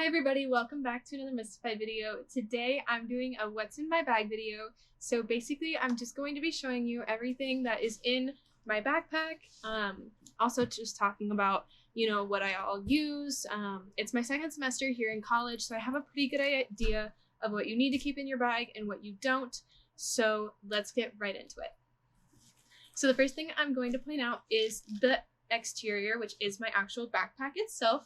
Hi everybody, welcome back to another Mystified video. Today I'm doing a what's in my bag video. So basically I'm just going to be showing you everything that is in my backpack. Also just talking about, what I all use. It's my second semester here in college, so I have a pretty good idea of what you need to keep in your bag and what you don't. So let's get right into it. So the first thing I'm going to point out is the exterior, which is my actual backpack itself.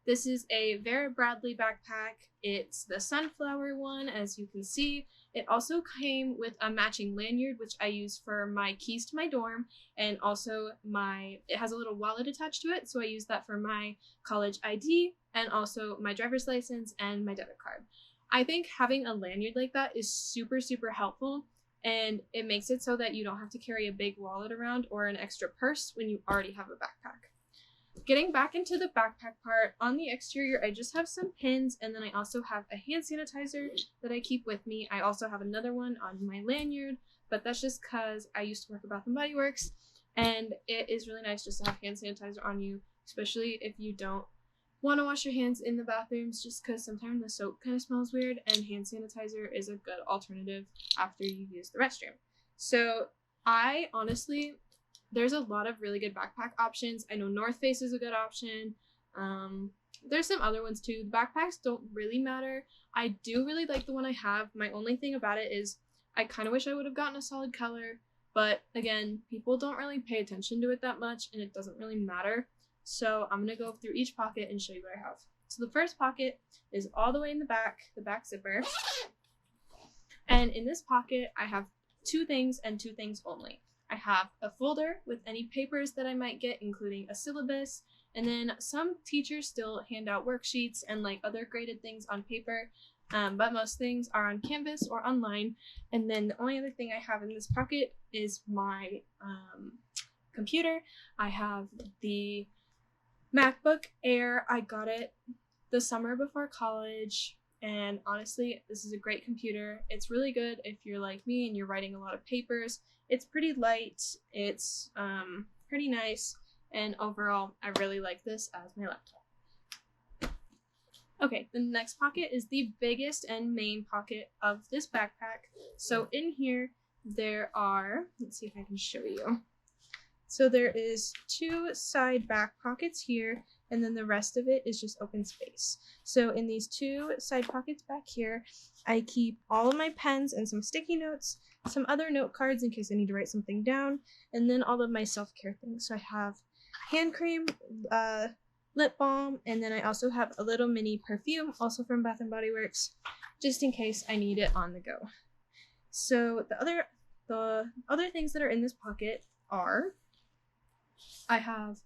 This is a Vera Bradley backpack. It's the sunflower one, as you can see. It also came with a matching lanyard, which I use for my keys to my dorm, and also it has a little wallet attached to it, so I use that for my college ID and also my driver's license and my debit card. I think having a lanyard like that is super, super helpful, and it makes it so that you don't have to carry a big wallet around or an extra purse when you already have a backpack. Getting back into the backpack part, on the exterior I just have some pins, and then I also have a hand sanitizer that I keep with me. I also have another one on my lanyard, but that's just because I used to work at Bath & Body Works, and it is really nice just to have hand sanitizer on you, especially if you don't want to wash your hands in the bathrooms, just because sometimes the soap kind of smells weird, and hand sanitizer is a good alternative after you use the restroom. So I honestly, there's a lot of really good backpack options. I know North Face is a good option. There's some other ones too. The backpacks don't really matter. I do really like the one I have. My only thing about it is I kind of wish I would have gotten a solid color, but again, people don't really pay attention to it that much, and it doesn't really matter. So I'm going to go through each pocket and show you what I have. So the first pocket is all the way in the back zipper. And in this pocket, I have two things and two things only. I have a folder with any papers that I might get, including a syllabus, and then some teachers still hand out worksheets and like other graded things on paper, but most things are on Canvas or online. And then the only other thing I have in this pocket is my computer. I have the MacBook Air. I got it the summer before college, and honestly, this is a great computer. It's really good if you're like me and you're writing a lot of papers. It's pretty light, it's pretty nice, and overall, I really like this as my laptop. Okay, the next pocket is the biggest and main pocket of this backpack. So in here, there are, let's see if I can show you. So there is two side back pockets here, and then the rest of it is just open space. So in these two side pockets back here, I keep all of my pens and some sticky notes, some other note cards in case I need to write something down, and then all of my self-care things. So I have hand cream, lip balm, and then I also have a little mini perfume, also from Bath & Body Works, just in case I need it on the go. So the other things that are in this pocket are, I have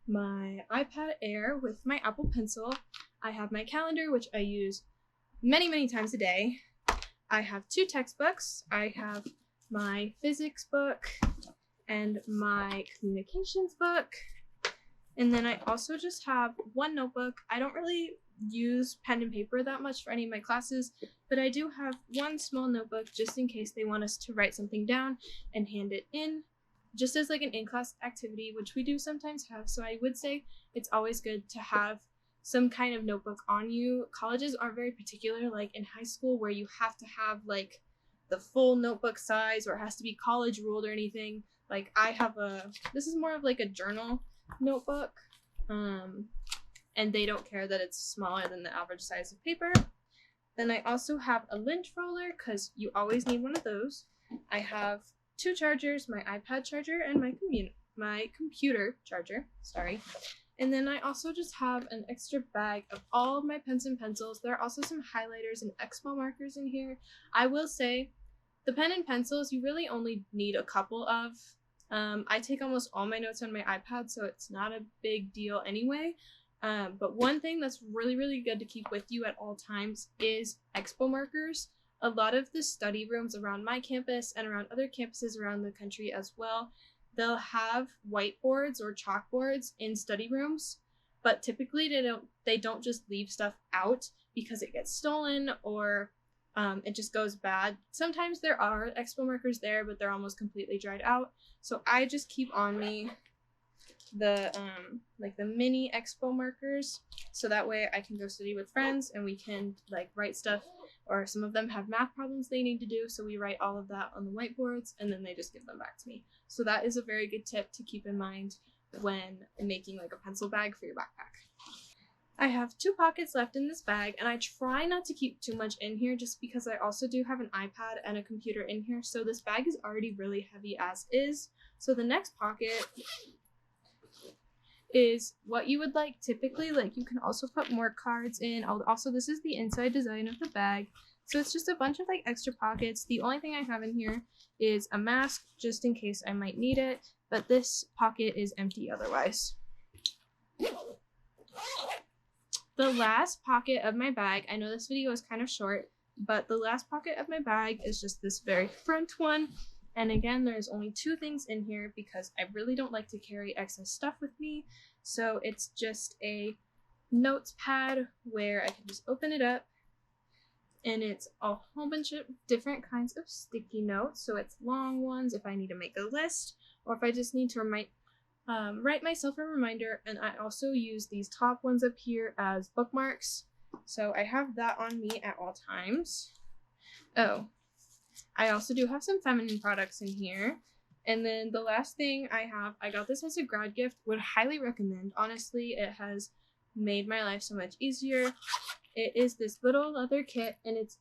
my iPad Air with my Apple Pencil. I have my calendar, which I use many, many times a day. I have two textbooks. I have my physics book and my communications book. And then I also just have one notebook. I don't really use pen and paper that much for any of my classes, but I do have one small notebook just in case they want us to write something down and hand it in, just as like an in-class activity, which we do sometimes have. So I would say it's always good to have some kind of notebook on you. Colleges aren't very particular, like in high school, where you have to have like the full notebook size, or it has to be college ruled or anything. Like I have this is more of like a journal notebook, and they don't care that it's smaller than the average size of paper. Then I also have a lint roller, because you always need one of those. I have two chargers, my iPad charger and my computer charger, sorry. And then I also just have an extra bag of all of my pens and pencils. There are also some highlighters and expo markers in here. I will say the pen and pencils, you really only need a couple of. I take almost all my notes on my iPad, so it's not a big deal anyway. But one thing that's really, really good to keep with you at all times is expo markers. A lot of the study rooms around my campus and around other campuses around the country as well, they'll have whiteboards or chalkboards in study rooms, but typically they don't just leave stuff out because it gets stolen or it just goes bad. Sometimes there are expo markers there, but they're almost completely dried out. So I just keep on me the like the mini expo markers, so that way I can go study with friends and we can like write stuff, or some of them have math problems they need to do, so we write all of that on the whiteboards and then they just give them back to me. So that is a very good tip to keep in mind when making like a pencil bag for your backpack. I have 2 pockets left in this bag, and I try not to keep too much in here just because I also do have an iPad and a computer in here, so this bag is already really heavy as is. So the next pocket is what you would like typically. Like, you can also put more cards in. Also, this is the inside design of the bag, so it's just a bunch of like extra pockets. The only thing I have in here is a mask just in case I might need it, but this pocket is empty otherwise. The last pocket of my bag, I know this video is kind of short, but the last pocket of my bag is just this very front one. And again, there's only 2 things in here because I really don't like to carry excess stuff with me. So it's just a notes pad where I can just open it up, and it's a whole bunch of different kinds of sticky notes. So it's long ones if I need to make a list, or if I just need to write myself a reminder. And I also use these top ones up here as bookmarks, so I have that on me at all times. Oh, I also do have some feminine products in here. And then the last thing I got this as a grad gift, would highly recommend. Honestly, it has made my life so much easier. It is this little leather kit, and it's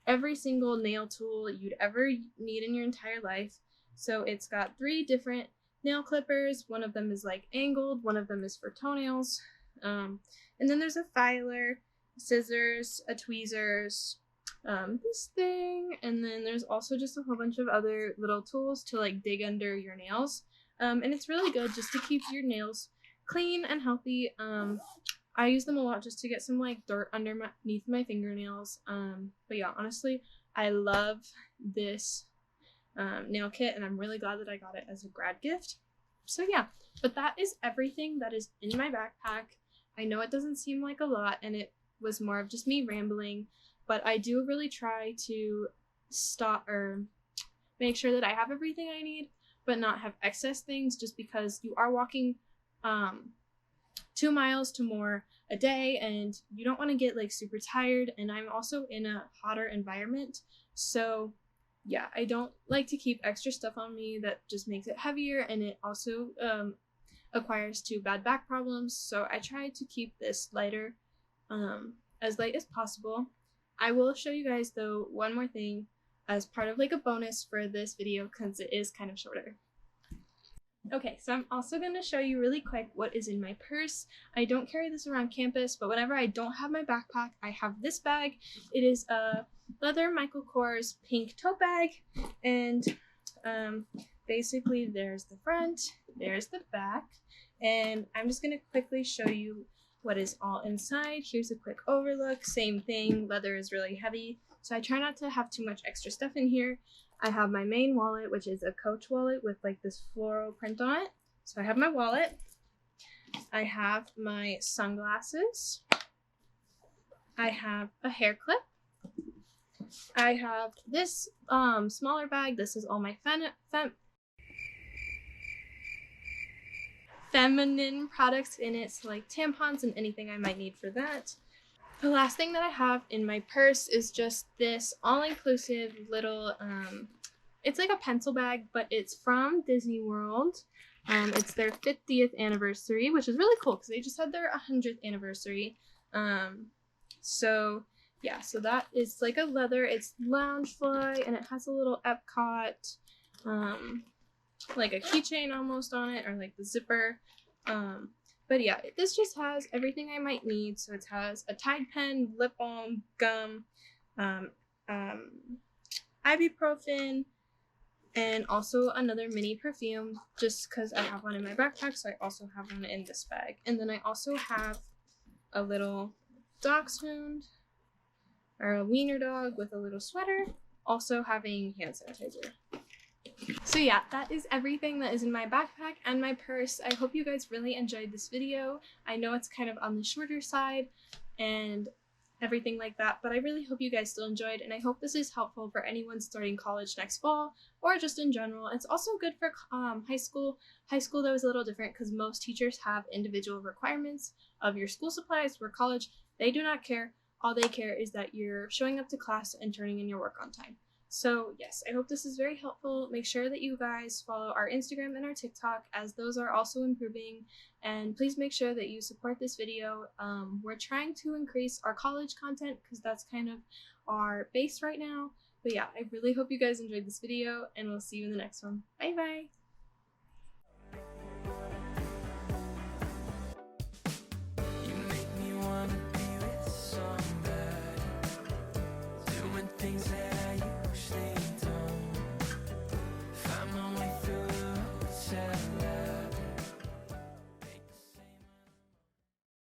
every single nail tool you'd ever need in your entire life. So it's got 3 different nail clippers. One of them is like angled, one of them is for toenails, and then there's a filer, scissors, a tweezers, this thing, and then there's also just a whole bunch of other little tools to like dig under your nails, and it's really good just to keep your nails clean and healthy. I use them a lot just to get some like dirt underneath my fingernails, but yeah, honestly, I love this nail kit, and I'm really glad that I got it as a grad gift. So yeah, but that is everything that is in my backpack. I know it doesn't seem like a lot, and it was more of just me rambling, but I do really try to stop or make sure that I have everything I need, but not have excess things, just because you are walking 2 miles to more a day, and you don't want to get like super tired. And I'm also in a hotter environment, so yeah, I don't like to keep extra stuff on me that just makes it heavier, and it also acquires 2 bad back problems. So I try to keep this lighter, as light as possible. I will show you guys though one more thing as part of like a bonus for this video, because it is kind of shorter. Okay, so I'm also going to show you really quick what is in my purse. I don't carry this around campus, but whenever I don't have my backpack, I have this bag. It is a leather Michael Kors pink tote bag, and basically there's the front, there's the back, and I'm just going to quickly show you what is all inside. Here's a quick overlook. Same thing, leather is really heavy, so I try not to have too much extra stuff in here. I have my main wallet, which is a Coach wallet with like this floral print on it. So I have my wallet. I have my sunglasses. I have a hair clip. I have this smaller bag. This is all my feminine products in it, so like tampons and anything I might need for that. The last thing that I have in my purse is just this all-inclusive little, it's like a pencil bag, but it's from Disney World. It's their 50th anniversary, which is really cool because they just had their 100th anniversary. So yeah, so that is like a leather, it's Loungefly, and it has a little Epcot, like a keychain almost on it, or like the zipper. But yeah, this just has everything I might need. So it has a Tide pen, lip balm, gum, ibuprofen, and also another mini perfume, just because I have one in my backpack, so I also have one in this bag. And then I also have a little dachshund, or a wiener dog with a little sweater, also having hand sanitizer. So yeah, that is everything that is in my backpack and my purse. I hope you guys really enjoyed this video. I know it's kind of on the shorter side, and everything like that. But I really hope you guys still enjoyed, and I hope this is helpful for anyone starting college next fall or just in general. It's also good for high school. High school, though, is a little different because most teachers have individual requirements of your school supplies. For college, they do not care. All they care is that you're showing up to class and turning in your work on time. So yes, I hope this is very helpful. Make sure that you guys follow our Instagram and our TikTok, as those are also improving. And please make sure that you support this video. We're trying to increase our college content because that's kind of our base right now. But yeah, I really hope you guys enjoyed this video, and we'll see you in the next one. Bye bye!